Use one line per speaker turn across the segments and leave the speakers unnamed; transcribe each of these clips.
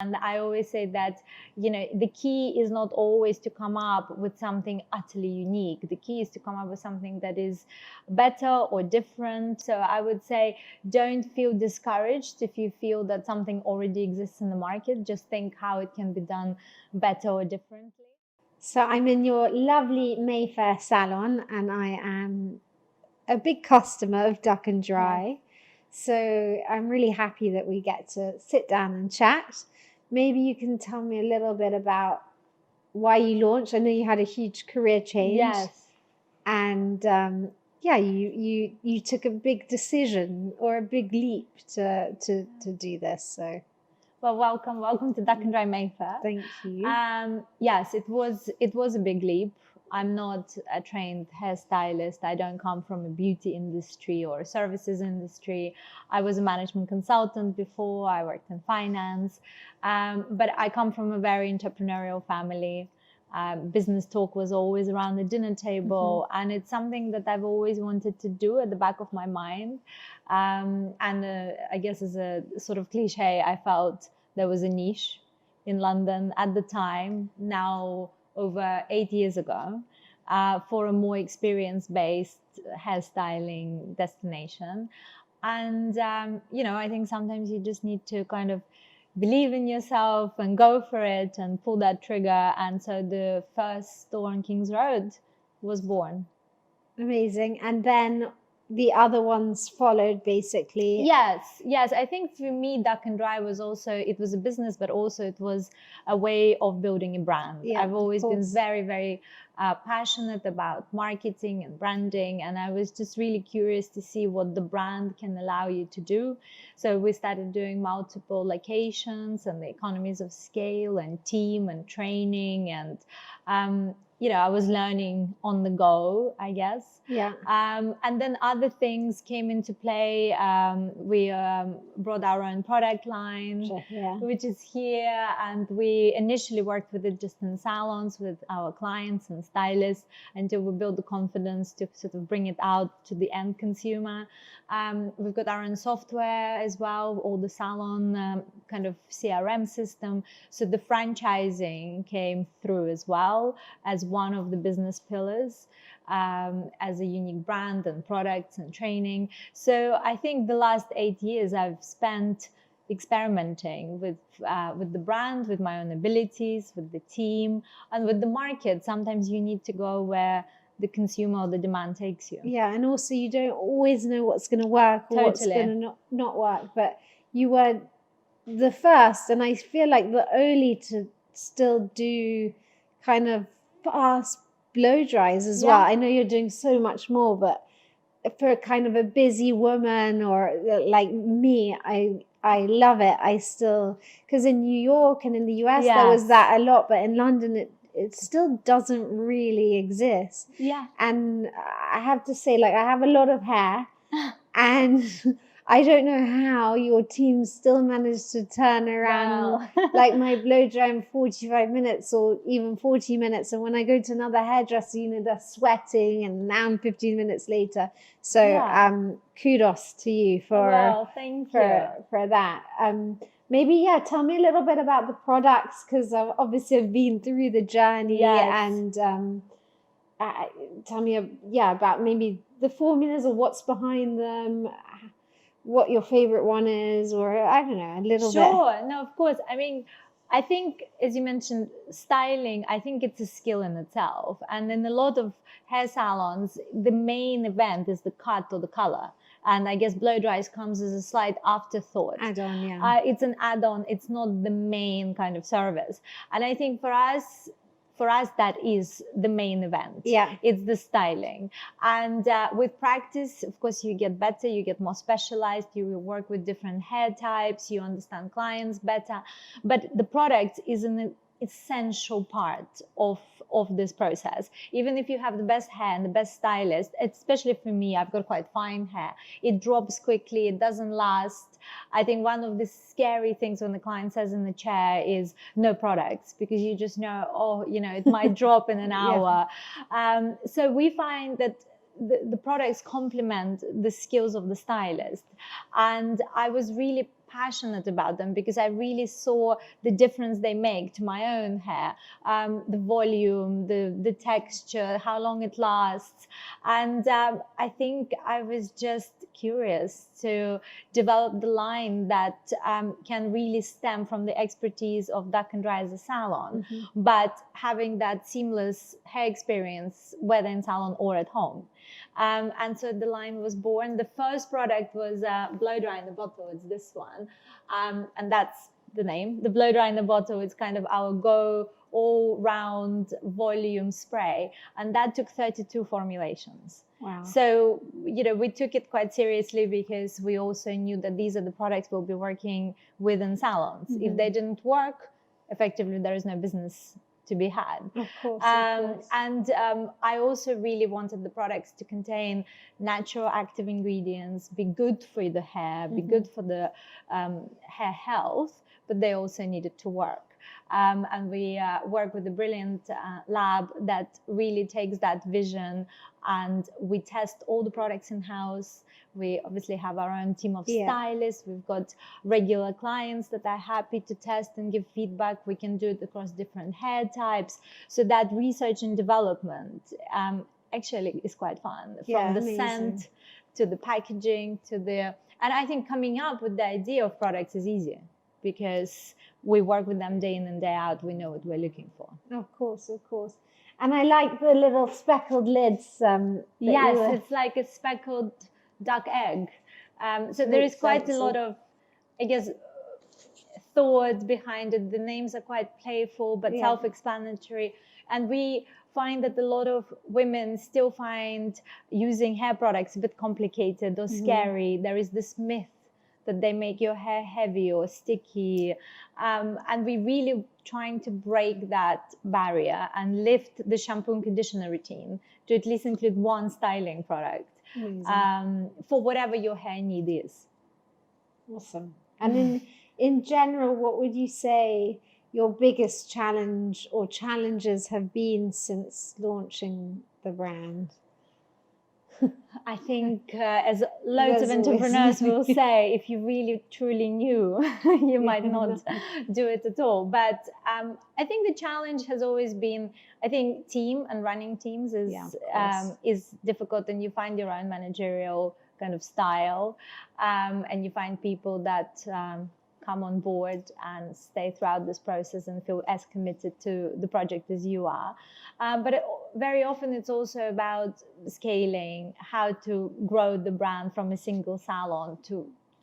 And I always say that, the key is not always to come up with something utterly unique. The key is to come up with something that is better or different. So I would say, don't feel discouraged if you feel that something already exists in the market. Just think how it can be done better or differently.
So I'm in your lovely Mayfair salon, and I am a big customer of Duck and Dry.
Yes.
So I'm really happy that we get to sit down and chat. Maybe you can tell me a little bit about why you launched. I know you had a huge career change.
Yes.
And you took a big decision or a big leap to do this. So
well, welcome to Duck and Dry Mayfair.
Thank you.
Yes, it was a big leap. I'm not a trained hairstylist. I don't come from a beauty industry or a services industry. I was a management consultant before. I worked in finance, but I come from a very entrepreneurial family. Business talk was always around the dinner table, and it's something that I've always wanted to do at the back of my mind. I guess as a sort of cliche, I felt there was a niche in London at the time, now over 8 years ago, for a more experience-based hairstyling destination. And, I think sometimes you just need to kind of believe in yourself and go for it and pull that trigger. And so the first store on King's Road was born.
Amazing. And then the other ones followed, basically.
Yes. I think for me, Duck and Dry was also, it was a business, but also it was a way of building a brand.
Yeah,
I've always been very, very passionate about marketing and branding. And I was just really curious to see what the brand can allow you to do. So we started doing multiple locations and the economies of scale and team and training. And, I was learning on the go, I guess.
Yeah.
And then other things came into play. We brought our own product line, which is here. And we initially worked with it just in salons with our clients and stylists until we built the confidence to sort of bring it out to the end consumer. We've got our own software as well, all the salon kind of CRM system. So the franchising came through as well as one of the business pillars, as a unique brand and products and training. So I think the last 8 years I've spent experimenting with the brand, with my own abilities, with the team, and with the market. Sometimes you need to go where the consumer or the demand takes you.
Yeah, and also you don't always know what's going to work or what's going to not work, but you were the first, and I feel like the only to still do kind of fast blow dries as well. I know you're doing so much more, but for kind of a busy woman or like me, I love it. I still, because in New York and in the US there was that a lot, but in London it still doesn't really exist.
Yeah.
And I have to say, like, I have a lot of hair and I don't know how your team still managed to turn around like my blow dry in 45 minutes or even 40 minutes. And when I go to another hairdresser, they're sweating, and now I'm 15 minutes later. So kudos to you for that. Maybe, tell me a little bit about the products, because obviously I've been through the journey. And tell me, about maybe the formulas or what's behind them, what your favorite one is, or I don't know, a little bit.
Sure. No, of course. I mean, I think, as you mentioned, styling, I think it's a skill in itself. And in a lot of hair salons, the main event is the cut or the color. And I guess blow dries comes as a slight afterthought.
Add-on, yeah.
It's an add-on. It's not the main kind of service. And I think for us, that is the main event.
Yeah.
It's the styling. And with practice, of course, you get better, you get more specialized, you will work with different hair types, you understand clients better. But the product is an essential part of this process. Even if you have the best hair and the best stylist, especially for me, I've got quite fine hair. It drops quickly, it doesn't last. I think one of the scary things when the client says in the chair is no products, because you just know, it might drop in an hour. So we find that the products complement the skills of the stylist. And I was really passionate about them because I really saw the difference they make to my own hair, the volume, the texture, how long it lasts. And I think I was just curious to develop the line that can really stem from the expertise of Duck and Dry as a salon, but having that seamless hair experience, whether in salon or at home. And so the line was born. The first product was blow dry in the bottle. It's this one. And that's the name. The blow dry in the bottle is kind of our go all-round volume spray. And that took 32 formulations.
Wow.
So, we took it quite seriously because we also knew that these are the products we'll be working with in salons. If they didn't work, effectively, there is no business to be had.
Of course,
And I also really wanted the products to contain natural active ingredients, be good for the hair, be good for the hair health, but they also needed to work. And we work with a brilliant lab that really takes that vision, and we test all the products in-house. We obviously have our own team of stylists. We've got regular clients that are happy to test and give feedback. We can do it across different hair types. So that research and development actually is quite fun. From the scent to the packaging and I think coming up with the idea of products is easier because we work with them day in and day out. We know what we're looking for.
Of course. And I like the little speckled lids.
Yes, it's like a speckled duck egg. So there is quite a lot of, I guess, thought behind it. The names are quite playful, but self-explanatory. And we find that a lot of women still find using hair products a bit complicated or scary. There is this myth that they make your hair heavy or sticky. And we really trying to break that barrier and lift the shampoo and conditioner routine to at least include one styling product for whatever your hair need is.
Awesome. And in general, what would you say your biggest challenge or challenges have been since launching the brand?
I think as loads of entrepreneurs will say, if you really truly knew, you might not do it at all. But I think the challenge has always been, I think team and running teams is difficult, and you find your own managerial kind of style, and you find people that come on board and stay throughout this process and feel as committed to the project as you are. But very often it's also about scaling, how to grow the brand from a single salon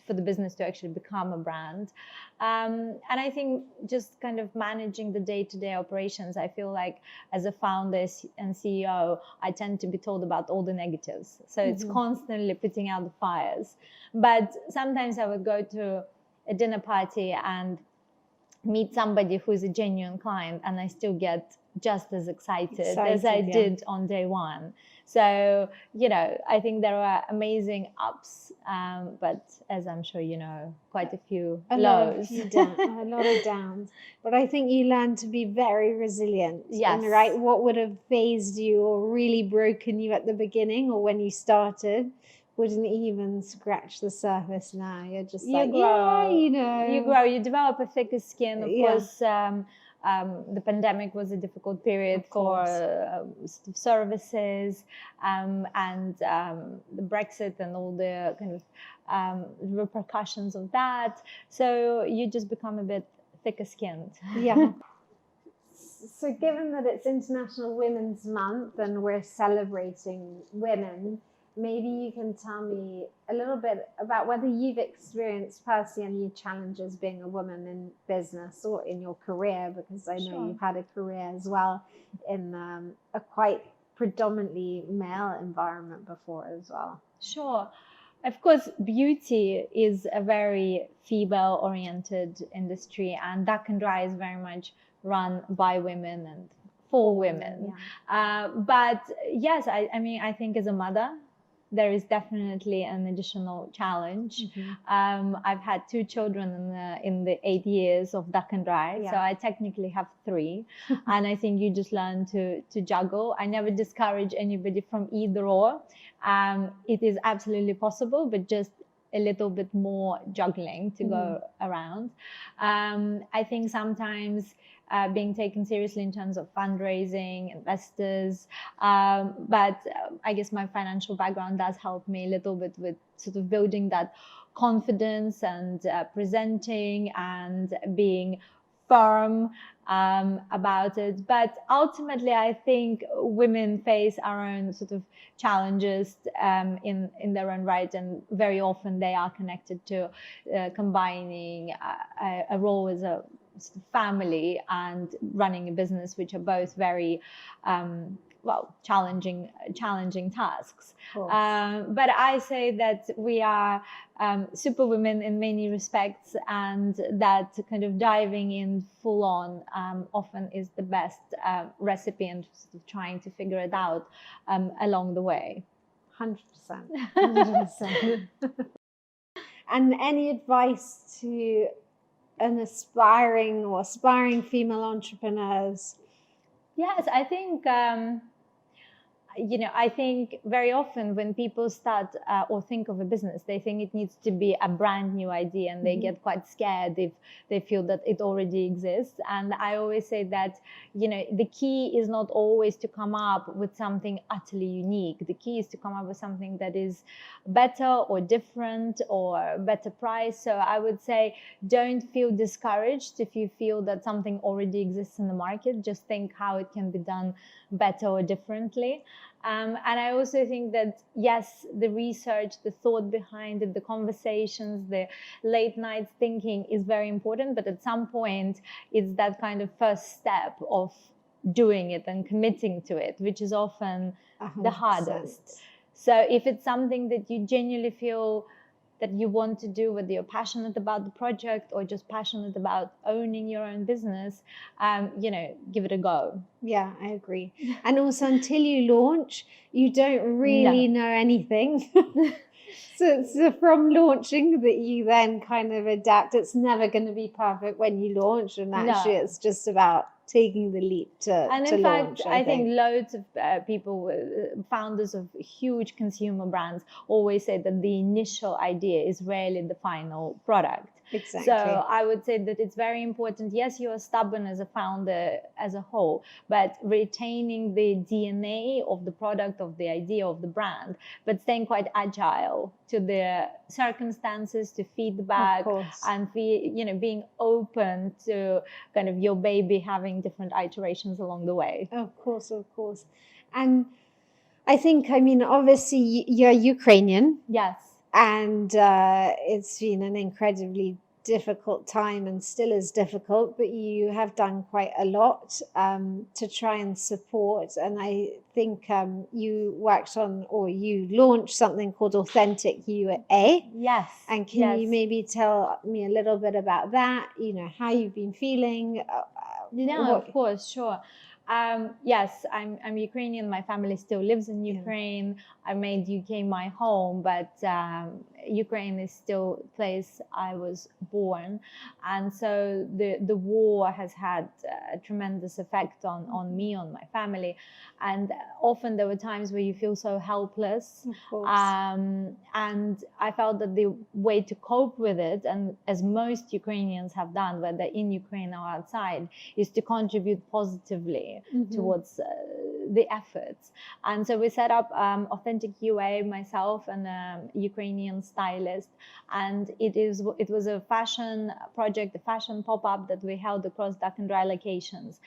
for the business to actually become a brand. And I think just kind of managing the day-to-day operations, I feel like as a founder and CEO, I tend to be told about all the negatives. So it's constantly putting out the fires. But sometimes I would go to a dinner party and meet somebody who's a genuine client, and I still get just as excited as I did on day one. So, I think there are amazing ups, but as I'm sure you know, quite a few lows.
A lot of downs. But I think you learned to be very resilient.
Yes.
And, right, what would have phased you or really broken you at the beginning or when you started wouldn't even scratch the surface now. You're just
You grow, you develop a thicker skin. Of course, the pandemic was a difficult period for services, and the Brexit and all the kind of repercussions of that. So you just become a bit thicker skinned.
Yeah. So given that it's International Women's Month and we're celebrating women, maybe you can tell me a little bit about whether you've experienced personally any challenges being a woman in business or in your career, because I know you've had a career as well in a quite predominantly male environment before as well.
Sure. Of course, beauty is a very female-oriented industry, and Duck and Dry is very much run by women and for women. But yes, I mean, I think as a mother, there is definitely an additional challenge. I've had 2 children in the 8 years of Duck and Dry, so I technically have 3. And I think you just learn to juggle. I never discourage anybody from either or. It is absolutely possible, but just a little bit more juggling to go around. I think sometimes being taken seriously in terms of fundraising, investors, but I guess my financial background does help me a little bit with sort of building that confidence and presenting and being firm about it. But ultimately, I think women face our own sort of challenges in their own right, and very often they are connected to combining a role as a family and running a business, which are both very challenging tasks. But I say that we are super women in many respects, and that kind of diving in full on often is the best recipe, and sort of trying to figure it out along the way.
100%. 100%. And any advice to an aspiring female entrepreneurs?
Yes, I think I think very often when people start or think of a business, they think it needs to be a brand new idea, and they get quite scared if they feel that it already exists. And I always say that, the key is not always to come up with something utterly unique. The key is to come up with something that is better or different or better price. So I would say, don't feel discouraged if you feel that something already exists in the market. Just think how it can be done better or differently. And I also think that, yes, the research, the thought behind it, the conversations, the late night thinking is very important. But at some point, it's that kind of first step of doing it and committing to it, which is often
100%.
the hardest. So if it's something that you genuinely feel that you want to do, whether you're passionate about the project or just passionate about owning your own business, give it a go.
Yeah, I agree. And also, until you launch, you don't really know anything. So from launching that you then kind of adapt. It's never going to be perfect when you launch, and actually it's just about taking the leap to
and in
launch.
fact, I think loads of people, founders of huge consumer brands, always say that the initial idea is rarely the final product.
Exactly.
So I would say that it's very important. Yes, you are stubborn as a founder as a whole, but retaining the DNA of the product, of the idea, of the brand, but staying quite agile to the circumstances, to feedback, and being open to kind of your baby having different iterations along the way.
Of course. And I think, obviously you're Ukrainian.
Yes.
And it's been an incredibly difficult time, and still is difficult, but you have done quite a lot to try and support. And I think you worked on, or you launched something called Authentic UA.
Yes.
And can you maybe tell me a little bit about that, how you've been feeling?
Of course, sure. Yes, I'm Ukrainian. My family still lives in Ukraine. I made UK my home, but Ukraine is still the place I was born. And so the war has had a tremendous effect on me, on my family. And often there were times where you feel so helpless.
Of course.
And I felt that the way to cope with it, and as most Ukrainians have done, whether in Ukraine or outside, is to contribute positively towards the efforts. And so we set up Authentic UA, myself and a Ukrainian stylist, and it was a fashion project, a fashion pop-up that we held across Duck and Dry locations.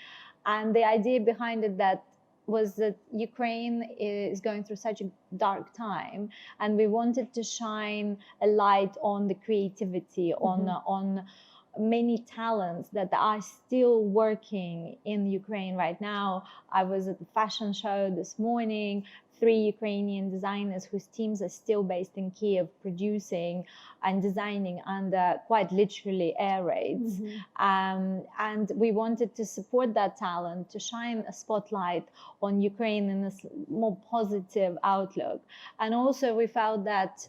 And the idea behind it was that Ukraine is going through such a dark time, and we wanted to shine a light on the creativity, on many talents that are still working in Ukraine right now. I was at the fashion show this morning. 3 Ukrainian designers whose teams are still based in Kiev, producing and designing under quite literally air raids. And we wanted to support that talent, to shine a spotlight on Ukraine in a more positive outlook. And also we felt that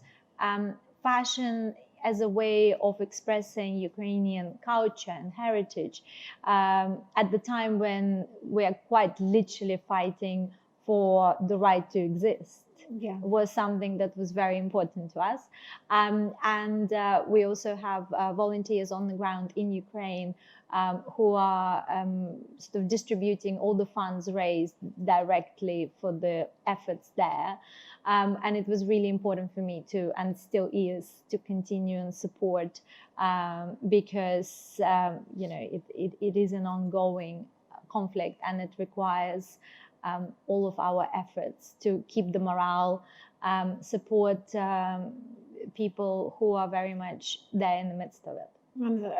fashion as a way of expressing Ukrainian culture and heritage at the time when we are quite literally fighting for the right to exist was something that was very important to us. And we also have volunteers on the ground in Ukraine who are sort of distributing all the funds raised directly for the efforts there. And it was really important for me to, and still is, to continue and support because, it is an ongoing conflict, and it requires all of our efforts to keep the morale, support people who are very much there in the midst of it.
And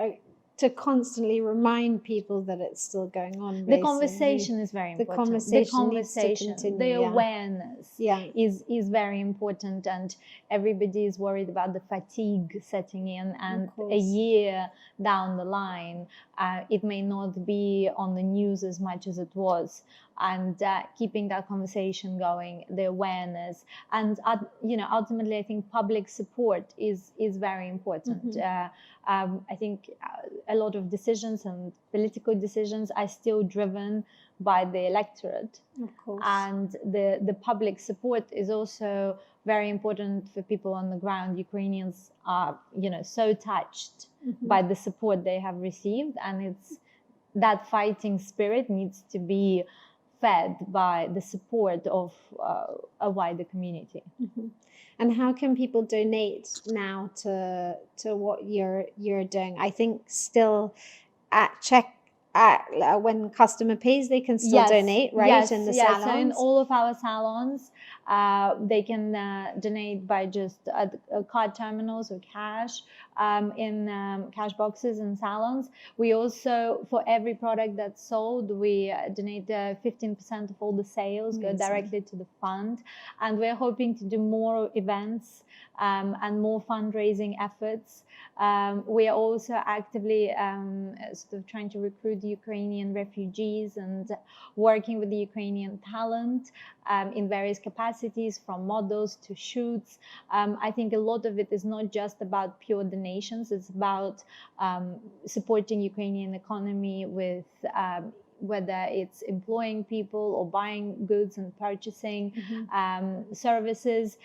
to constantly remind people that it's still going on.
The conversation is very important. The conversation, the awareness is very important, and everybody is worried about the fatigue setting in, and a year down the line, it may not be on the news as much as it was. And keeping that conversation going, the awareness, and ultimately, I think public support is very important. I think a lot of decisions and political decisions are still driven by the electorate,
of course,
and the public support is also very important for people on the ground. Ukrainians are, so touched by the support they have received, and it's that fighting spirit needs to be fed by the support of a wider community.
And how can people donate now to what you're doing? I think still when customer pays, they can still donate, right?
Yes,
in the salons.
So in all of our salons, they can donate by just card terminals or cash in cash boxes in salons. We also, for every product that's sold, we donate 15% of all the sales go directly to the fund, and we're hoping to do more events and more fundraising efforts. We are also actively sort of trying to recruit Ukrainian refugees and working with the Ukrainian talent in various capacities, from models to shoots. I think a lot of it is not just about pure donations. It's about supporting Ukrainian economy with whether it's employing people or buying goods and purchasing services.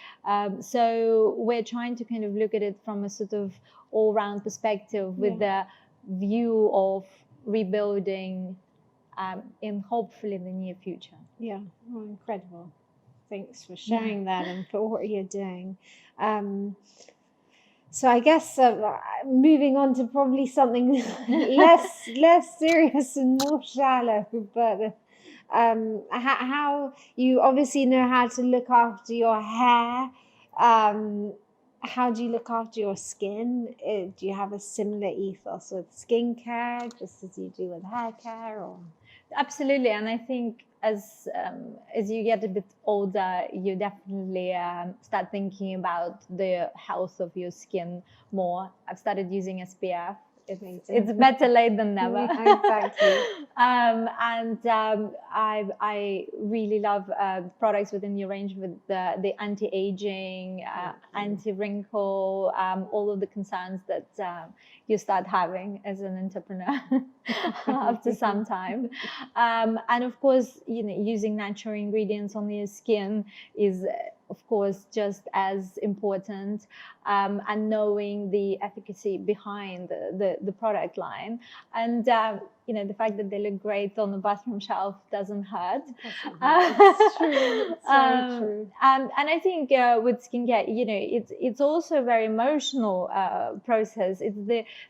So we're trying to kind of look at it from a sort of all-round perspective with the view of rebuilding in hopefully the near future.
Yeah, incredible. Thanks for sharing that and for what you're doing. So I guess moving on to probably something less serious and more shallow, but how you obviously know how to look after your hair. How do you look after your skin? Do you have a similar ethos with skincare, just as you do with hair care? Or?
Absolutely, and I think as you get a bit older, you definitely start thinking about the health of your skin more. I've started using SPF. It's better late than never.
Exactly.
I really love products within your range with the anti-aging, anti-wrinkle, all of the concerns that you start having as an entrepreneur after some time. And of course, using natural ingredients on your skin is, of course, just as important, and knowing the efficacy behind the product line, and the fact that they look great on the bathroom shelf doesn't hurt.
It's true. It's so true.
And I think with skincare, it's also a very emotional process. It's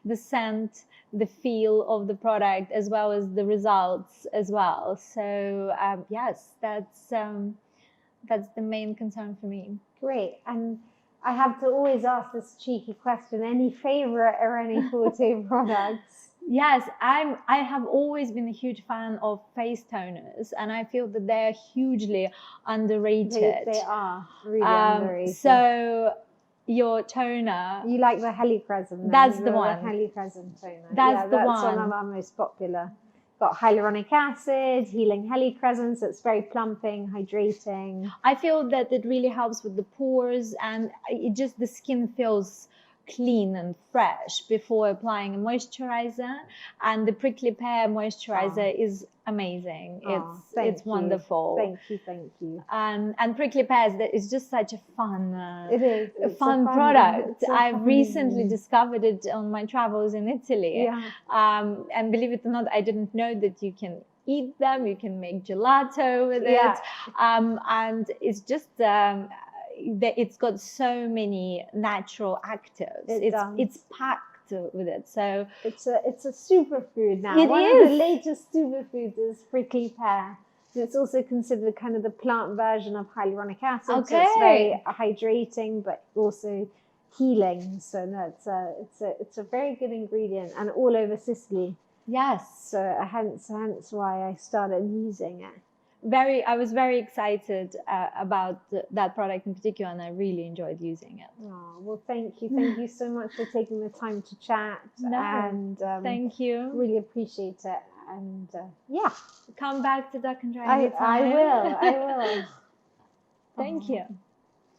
the scent, the feel of the product, as well as the results as well. So yes, that's the main concern for me.
Great. And I have to always ask this cheeky question: any favorite Irene Forte products?
Yes, I have always been a huge fan of face toners, and I feel that they're hugely underrated.
They are really underrated.
So your toner,
you like the Helicrescent?
That's the one.
The Helicrescent toner.
That's
one of our most popular. Got hyaluronic acid, healing helicrescence. It's very plumping, hydrating.
I feel that it really helps with the pores, and the skin feels clean and fresh before applying a moisturizer, and the prickly pear moisturizer is amazing. It's wonderful.
Thank you.
And prickly pears, that is just such a fun
It's
fun product. I've recently discovered it on my travels in Italy. And believe it or not, I didn't know that you can eat them, you can make gelato with it, and it's just it's got so many natural actives. It's packed with it. So
it's a superfood now.
It
One
is.
of the latest superfoods is prickly pear. It's also considered kind of the plant version of hyaluronic acid. So it's very hydrating, but also healing. So no, it's a very good ingredient, and all over Sicily.
yes,
So hence why I started using it.
I was very excited about that product in particular, and I really enjoyed using it.
Oh, well, thank you so much for taking the time to chat. And
thank you.
Really appreciate it. And
come back to Duck and Dry.
I will.
Thank you.